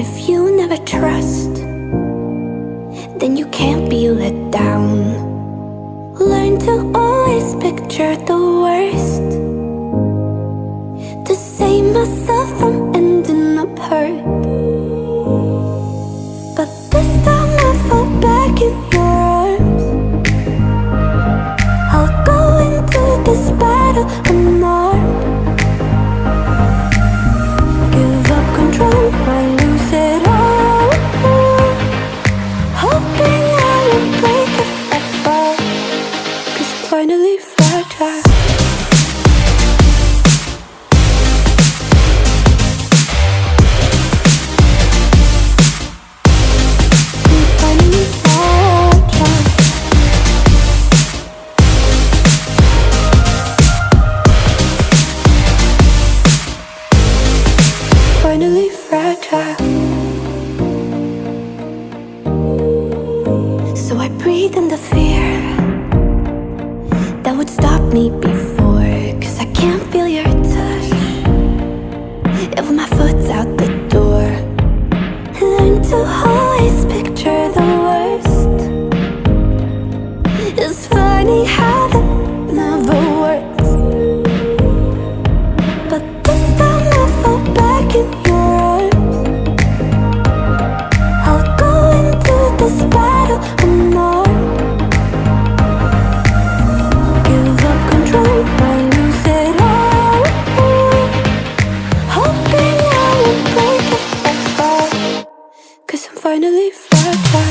If you never trust, then you can't be let down. Learn to always picture the worst, to save myself from ending up hurt. But this time I fall back in your arms. I'll go into this battle unarmed. Give up control, I lose it all. Hoping I won't break if I fall, 'cause I'm finally fragile. Finally fragile. So I breathe in the fear that would stop me before, 'cause I can't feel your touch if my foot's out the door. Learn to always picture the worst. It's funny how that never works. But this time I fall back in your arms. I'll go into this battle unarmed. Give up control, I lose it all. Hoping I won't break if I fall, 'cause I'm finally fragile.